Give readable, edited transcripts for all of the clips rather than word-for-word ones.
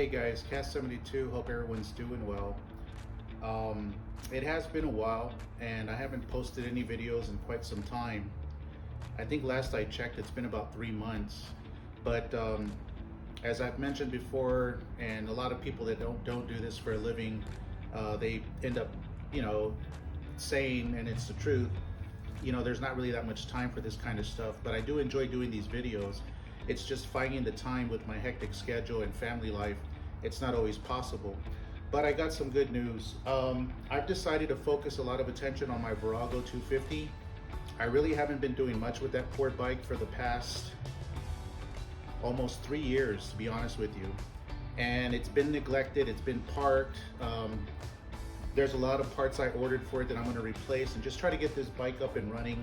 Hey guys, Cast 72, hope everyone's doing well. It has been a while and I haven't posted any videos in quite some time. I think last I checked it's been about 3 months. But as I've mentioned before, and a lot of people that don't do this for a living, they end up, saying, and it's the truth, there's not really that much time for this kind of stuff, but I do enjoy doing these videos. It's just finding the time with my hectic schedule and family life. It's not always possible. But I got some good news. I've decided to focus a lot of attention on my Virago 250. I really haven't been doing much with that poor bike for the past almost 3 years, to be honest with you. And it's been neglected, it's been parked. There's a lot of parts I ordered for it that I'm gonna replace and just try to get this bike up and running,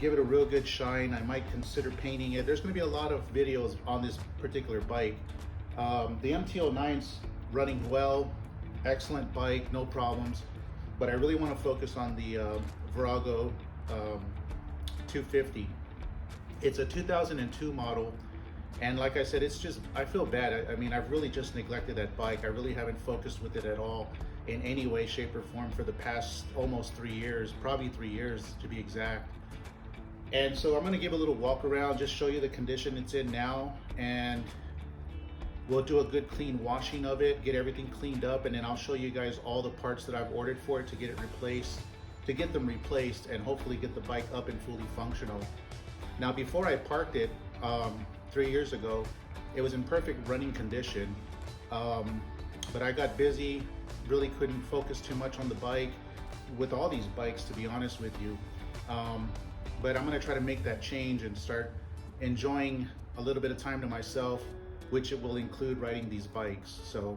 give it a real good shine. I might consider painting it. There's gonna be a lot of videos on this particular bike. The MT-09's running well, excellent bike, no problems, but I really wanna focus on the Virago 250. It's a 2002 model, and like I said, it's just, I feel bad. I mean, I've really just neglected that bike. I really haven't focused with it at all in any way, shape, or form for the past almost 3 years, probably 3 years to be exact. And so I'm gonna give a little walk around, just show you the condition it's in now, and we'll do a good clean washing of it, get everything cleaned up, and then I'll show you guys all the parts that I've ordered for it to get it replaced, to get them replaced and hopefully get the bike up and fully functional. Now, before I parked it 3 years ago, it was in perfect running condition, but I got busy, really couldn't focus too much on the bike with all these bikes, to be honest with you. But I'm gonna try to make that change and start enjoying a little bit of time to myself, which it will include riding these bikes. So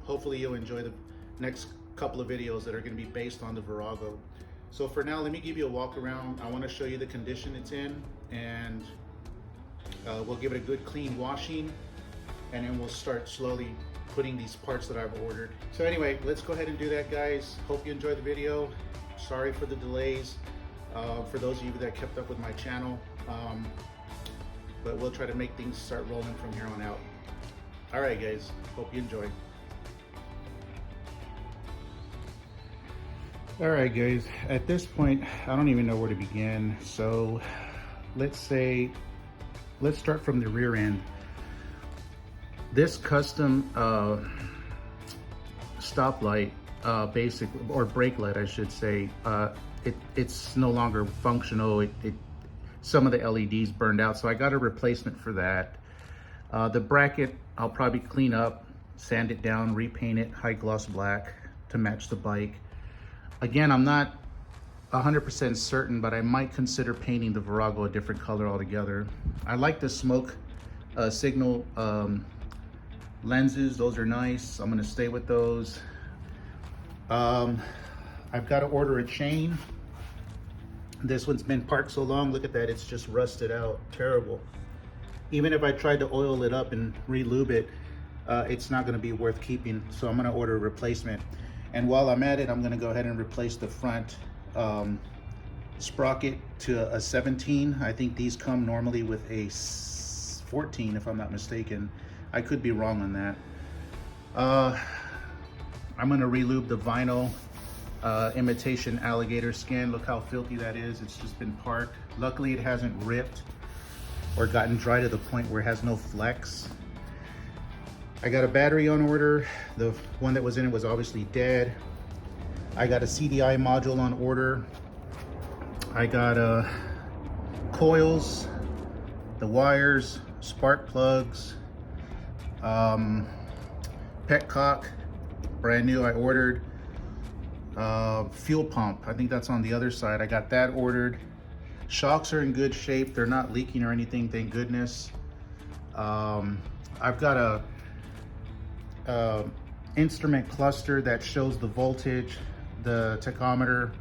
hopefully you'll enjoy the next couple of videos that are gonna be based on the Virago. So for now, let me give you a walk around. I wanna show you the condition it's in, and we'll give it a good clean washing, and then we'll start slowly putting these parts that I've ordered. So anyway, let's go ahead and do that, guys. Hope you enjoyed the video. Sorry for the delays, for those of you that kept up with my channel. But we'll try to make things start rolling from here on out. All right, guys, hope you enjoy. All right, guys, at this point, I don't even know where to begin. So let's start from the rear end. This custom stoplight, basically, or brake light, I should say, it's no longer functional. Some of the LEDs burned out, so I got a replacement for that. The bracket, I'll probably clean up, sand it down, repaint it high gloss black to match the bike. Again, I'm not 100% certain, but I might consider painting the Virago a different color altogether. I like the smoke signal lenses. Those are nice. I'm gonna stay with those. I've got to order a chain. This one's been parked so long, look at that, it's just rusted out, terrible. Even if I tried to oil it up and re-lube it, it's not gonna be worth keeping, so I'm gonna order a replacement. And while I'm at it, I'm gonna go ahead and replace the front sprocket to a 17. I think these come normally with a 14, if I'm not mistaken. I could be wrong on that. I'm gonna re-lube the vinyl imitation alligator skin. Look how filthy that is. It's just been parked. Luckily, it hasn't ripped or gotten dry to the point where it has no flex. I got a battery on order. The one that was in it was obviously dead. I got a CDI module on order. I got coils, the wires, spark plugs, petcock, brand new, I ordered. Fuel pump, I think that's on the other side. I got that ordered. Shocks are in good shape. They're not leaking or anything, thank goodness. I've got a instrument cluster that shows the voltage, the tachometer,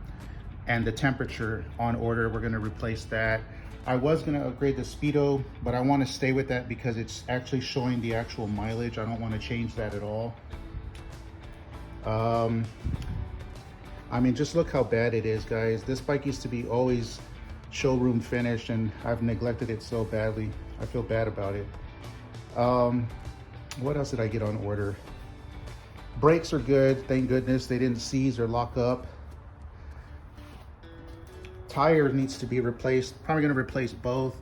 and the temperature on order. We're gonna replace that. I was gonna upgrade the speedo, but I wanna stay with that because it's actually showing the actual mileage. I don't wanna change that at all. I mean, just look how bad it is, guys. This bike used to be always showroom finished, and I've neglected it so badly. I feel bad about it. What else did I get on order? Brakes are good, thank goodness. They didn't seize or lock up. Tire needs to be replaced. Probably gonna replace both.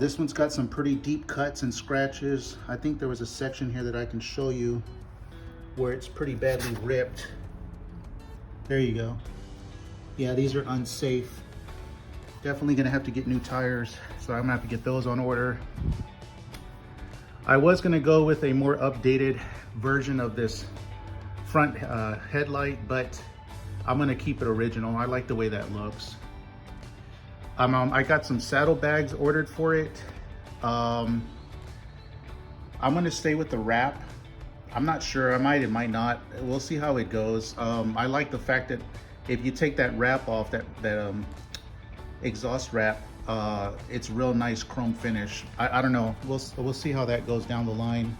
This one's got some pretty deep cuts and scratches. I think there was a section here that I can show you where it's pretty badly ripped. There you go. Yeah, these are unsafe. Definitely gonna have to get new tires, so I'm gonna have to get those on order. I was gonna go with a more updated version of this front headlight, but I'm gonna keep it original. I like the way that looks. I got some saddlebags ordered for it. I'm gonna stay with the wrap. I'm not sure, I might, it might not. We'll see how it goes. I like the fact that if you take that wrap off, that exhaust wrap, it's real nice chrome finish. I don't know, we'll see how that goes down the line.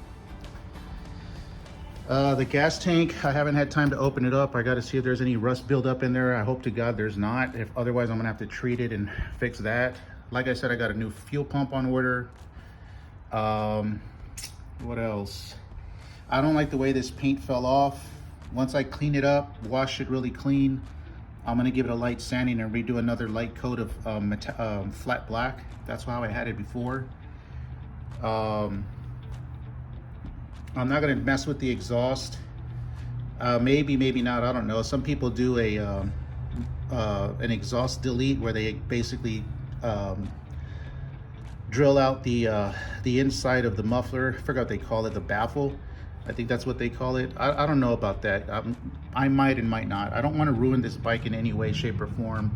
The gas tank, I haven't had time to open it up. I got to see if there's any rust buildup in there. I hope to God there's not. If otherwise, I'm gonna have to treat it and fix that. Like I said, I got a new fuel pump on order. What else? I don't like the way this paint fell off. Once I clean it up, wash it really clean, I'm gonna give it a light sanding and redo another light coat of flat black. That's how I had it before. I'm not gonna mess with the exhaust. Maybe not, I don't know. Some people do an exhaust delete where they basically drill out the inside of the muffler. I forgot what they call it, the baffle. I think that's what they call it. I don't know about that. I might and might not. I don't want to ruin this bike in any way, shape, or form.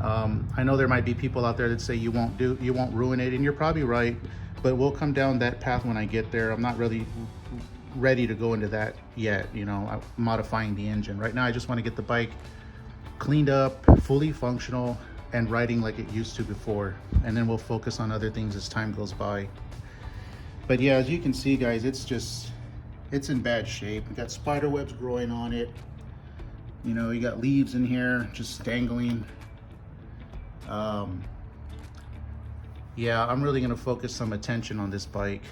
I know there might be people out there that say you won't ruin it, and you're probably right, but we'll come down that path when I get there. I'm not really ready to go into that yet, you know, modifying the engine. Right now, I just want to get the bike cleaned up, fully functional, and riding like it used to before. And then we'll focus on other things as time goes by. But yeah, as you can see, guys, it's in bad shape. We got spider webs growing on it. You know, you got leaves in here just dangling. Yeah, I'm really gonna focus some attention on this bike.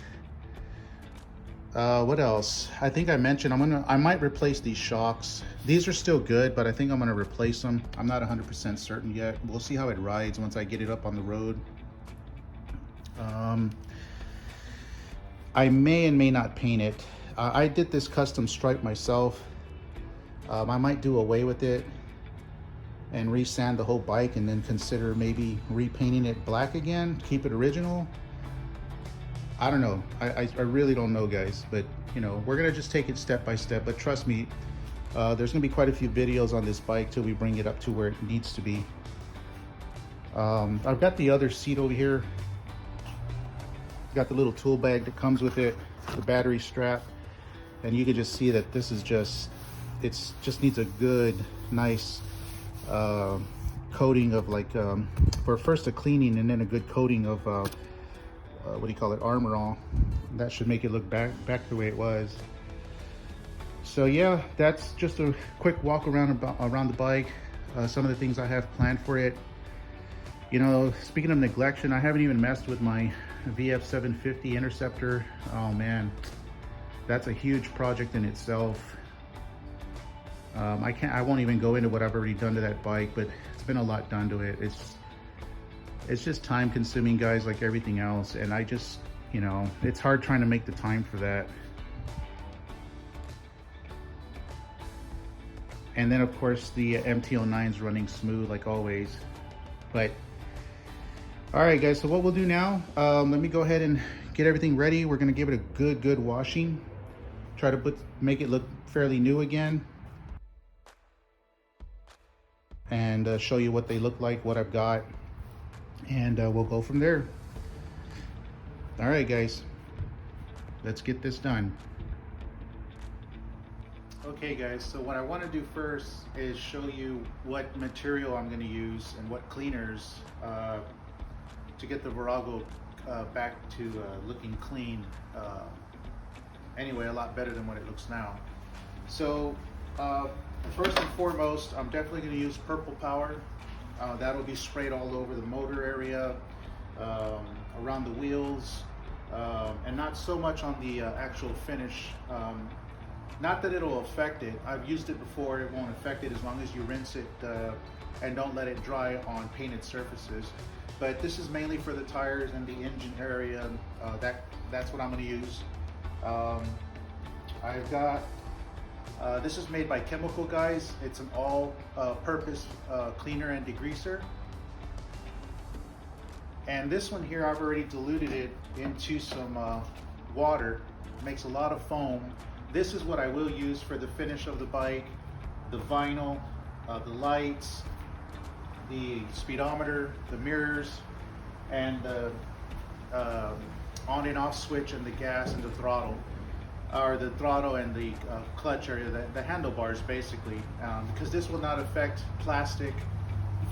What else? I think I mentioned I might replace these shocks. These are still good, but I think I'm gonna replace them. I'm not 100% certain yet. We'll see how it rides once I get it up on the road. I may and may not paint it. I did this custom stripe myself. I might do away with it and resand the whole bike and then consider maybe repainting it black again, keep it original. I don't know. I really don't know, guys, but you know, we're gonna just take it step by step. But trust me, there's gonna be quite a few videos on this bike till we bring it up to where it needs to be. I've got the other seat over here. Got the little tool bag that comes with it, the battery strap, and you can just see that this is just needs a good, nice coating of like for first a cleaning and then a good coating of what do you call it, armor all. That should make it look back the way it was. So yeah, that's just a quick walk around the bike. Some of the things I have planned for it. You know, speaking of neglection, I haven't even messed with my VF750 Interceptor. Oh man, that's a huge project in itself. I won't even go into what I've already done to that bike, but it's been a lot done to it. It's just time consuming, guys, like everything else. And I just, you know, it's hard trying to make the time for that. And then of course the MT-09's running smooth like always. But all right, guys, so what we'll do now, let me go ahead and get everything ready. We're gonna give it a good washing. Try to make it look fairly new again. And show you what they look like, what I've got. And we'll go from there. All right, guys, let's get this done. Okay, guys, so what I want to do first is show you what material I'm going to use and what cleaners to get the Virago back to looking clean. Anyway, a lot better than what it looks now. So first and foremost, I'm definitely going to use Purple Power. That'll be sprayed all over the motor area, around the wheels, and not so much on the actual finish. Not that it'll affect it. I've used it before. It won't affect it as long as you rinse it and don't let it dry on painted surfaces. But this is mainly for the tires and the engine area. That's what I'm going to use. I've got, this is made by Chemical Guys. It's an all-purpose cleaner and degreaser. And this one here, I've already diluted it into some water. It makes a lot of foam. This is what I will use for the finish of the bike, the vinyl, the lights, the speedometer, the mirrors, and the on and off switch, and the gas and the throttle, or the throttle and the clutch area, the handlebars basically, because this will not affect plastic,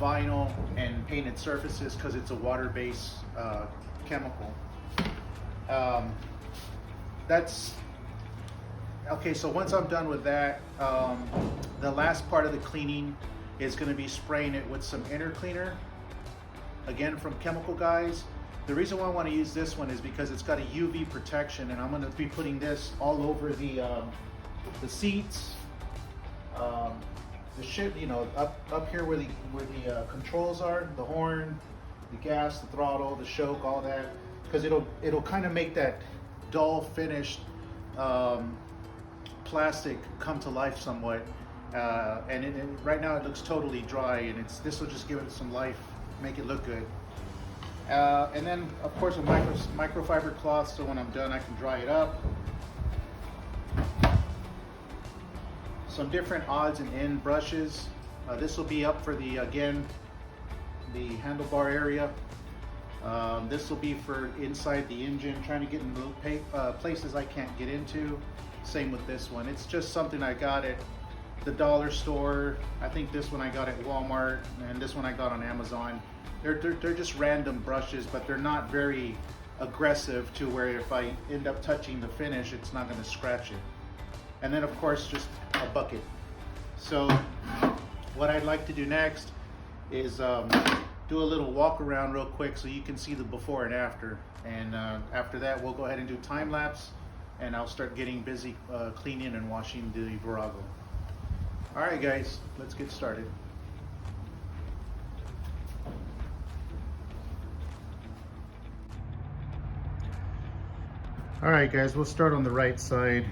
vinyl, and painted surfaces because it's a water-based chemical. That's okay. So once I'm done with that, the last part of the cleaning is going to be spraying it with some inner cleaner, again from Chemical Guys. The reason why I want to use this one is because it's got a UV protection, and I'm going to be putting this all over the seats, the shit, you know, up here where the controls are, the horn, the gas, the throttle, the choke, all that, because it'll kind of make that dull finished plastic come to life somewhat. And right now it looks totally dry, and this will just give it some life, make it look good. And then of course a microfiber cloth, so when I'm done I can dry it up. Some different odds and end brushes. This will be up for the the handlebar area. This will be for inside the engine, trying to get in the places I can't get into. Same with this one. It's just something I got at the dollar store. I think this one I got at Walmart, and this one I got on Amazon. They're just random brushes, but they're not very aggressive to where if I end up touching the finish, it's not going to scratch it. And then of course just a bucket. So what I'd like to do next is do a little walk around real quick so you can see the before and after. And after that we'll go ahead and do time lapse, and I'll start getting busy cleaning and washing the Virago. All right guys, let's get started. All right guys, we'll start on the right side.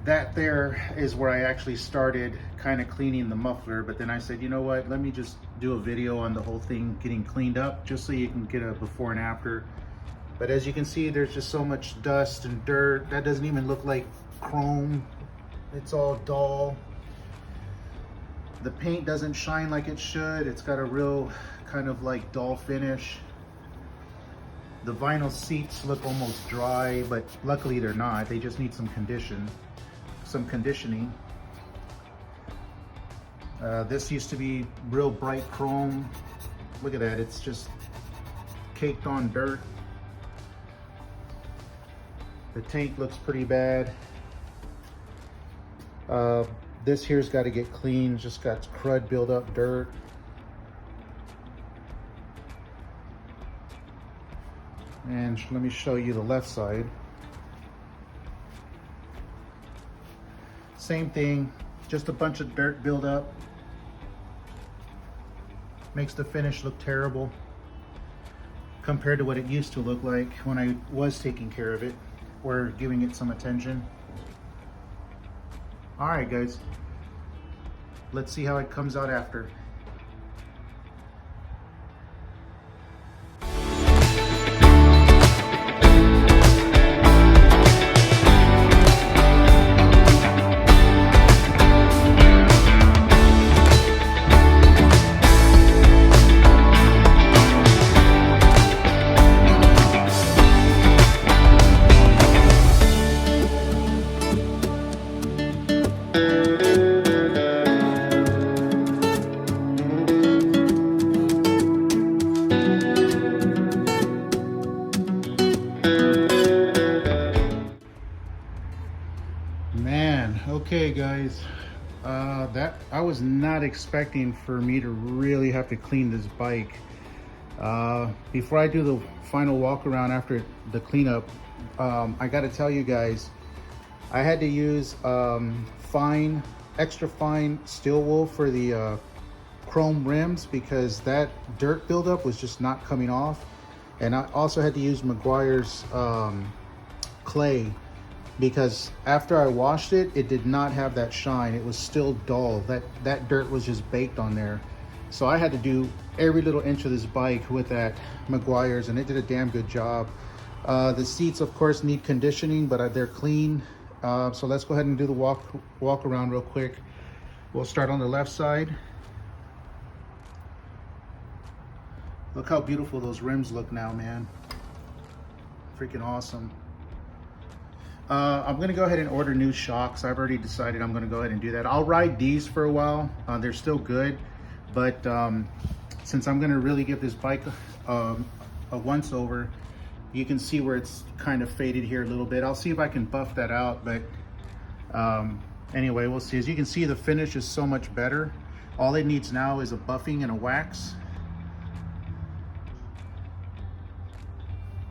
That there is where I actually started kind of cleaning the muffler, but then I said, you know what, let me just do a video on the whole thing getting cleaned up, just so you can get a before and after. But as you can see, there's just so much dust and dirt. That doesn't even look like chrome. It's all dull. The paint doesn't shine like it should. It's got a real kind of like dull finish. The vinyl seats look almost dry, but luckily they're not. They just need some conditioning. This used to be real bright chrome. Look at that, it's just caked on dirt. The tank looks pretty bad. This here's got to get cleaned, just got crud build up dirt. And let me show you the left side. Same thing, just a bunch of dirt build up. Makes the finish look terrible compared to what it used to look like when I was taking care of it or giving it some attention. All right guys, let's see how it comes out after. Man, okay guys, that I was not expecting for me to really have to clean this bike. Before I do the final walk around after the cleanup, I got to tell you guys, I had to use extra fine steel wool for the chrome rims because that dirt buildup was just not coming off. And I also had to use Meguiar's clay because after I washed it, it did not have that shine. It was still dull. That dirt was just baked on there. So I had to do every little inch of this bike with that Meguiar's, and it did a damn good job. The seats, of course, need conditioning, but they're clean. So let's go ahead and do the walk around real quick. We'll start on the left side. Look how beautiful those rims look now, man. Freaking awesome. I'm gonna go ahead and order new shocks. I've already decided I'm gonna go ahead and do that. I'll ride these for a while. They're still good, but since I'm gonna really give this bike a once over, you can see where it's kind of faded here a little bit. I'll see if I can buff that out, but anyway, we'll see. As you can see, the finish is so much better. All it needs now is a buffing and a wax.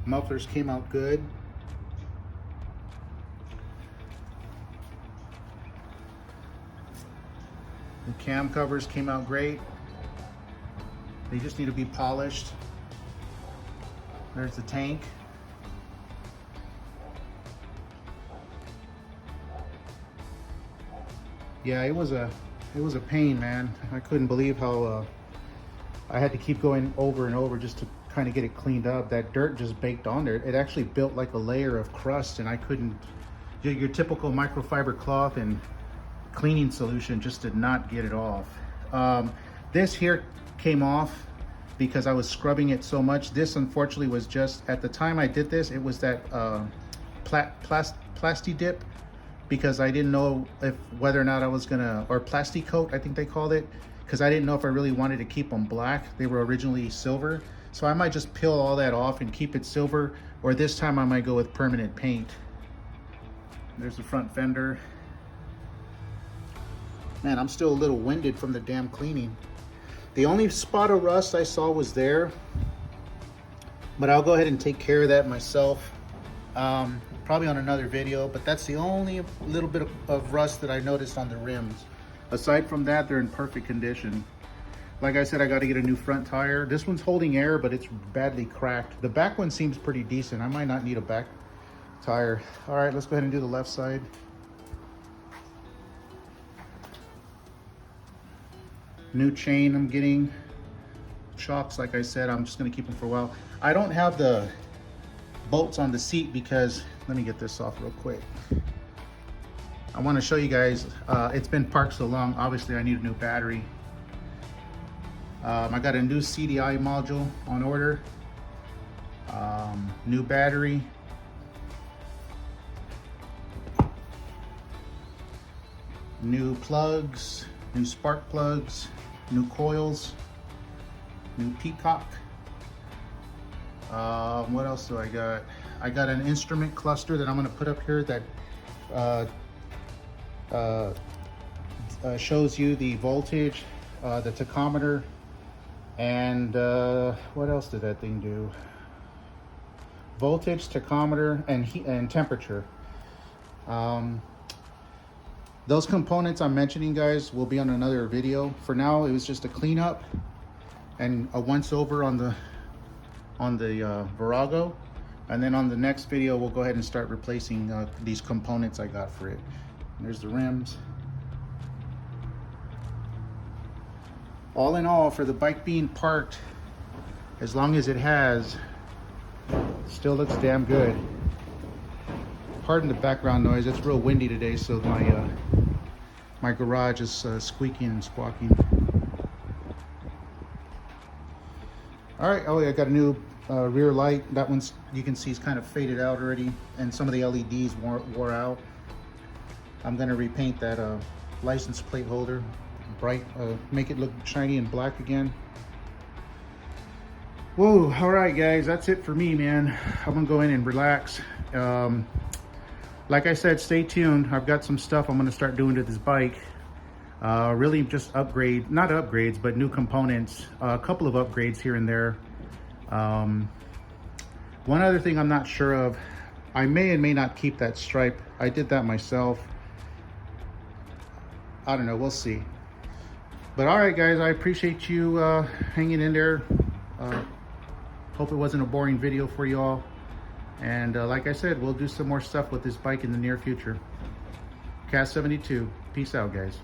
Mufflers came out good. The cam covers came out great. They just need to be polished. There's the tank. Yeah, it was a pain, man. I couldn't believe how I had to keep going over and over just to kind of get it cleaned up. That dirt just baked on there. It actually built like a layer of crust, and I couldn't. Your typical microfiber cloth and cleaning solution just did not get it off. This here came off because I was scrubbing it so much. This unfortunately was just, at the time I did this, it was that plasti dip, because I didn't know whether or not I was gonna, or plasti coat I think they called it, because I didn't know if I really wanted to keep them black. They were originally silver, so I might just peel all that off and keep it silver, or this time I might go with permanent paint. There's the front fender. Man, I'm still a little winded from the damn cleaning. The only spot of rust I saw was there, but I'll go ahead and take care of that myself. Probably on another video, but that's the only little bit of rust that I noticed on the rims. Aside from that, they're in perfect condition. Like I said, I got to get a new front tire. This one's holding air, but it's badly cracked. The back one seems pretty decent. I might not need a back tire. All right, let's go ahead and do the left side. New chain I'm getting. Shocks, like I said, I'm just gonna keep them for a while. I don't have the bolts on the seat because, let me get this off real quick. I want to show you guys, it's been parked so long, obviously I need a new battery. I got a new CDI module on order, new battery, new plugs, new spark plugs, new coils, new peacock. What else do I got? I got an instrument cluster that I'm going to put up here that shows you the voltage, the tachometer, and what else did that thing do? Voltage, tachometer, and heat and temperature. Those components I'm mentioning, guys, will be on another video. For now, it was just a cleanup and a once over on the Virago, and then on the next video we'll go ahead and start replacing these components I got for it. And there's the rims. All in all, for the bike being parked as long as it has, still looks damn good. Pardon the background noise, it's real windy today, so my garage is squeaking and squawking. All right, oh, I got a new rear light. That one's, you can see, is kind of faded out already, and some of the LEDs wore out. I'm gonna repaint that license plate holder bright, make it look shiny and black again. Whoa, all right, guys, that's it for me, man. I'm gonna go in and relax. Like I said, stay tuned. I've got some stuff I'm gonna start doing to this bike. Really just not upgrades, but new components. A couple of upgrades here and there. One other thing I'm not sure of, I may and may not keep that stripe. I did that myself. I don't know, we'll see. But all right, guys, I appreciate you hanging in there. Hope it wasn't a boring video for you all. And like I said, we'll do some more stuff with this bike in the near future. Cast 72. Peace out, guys.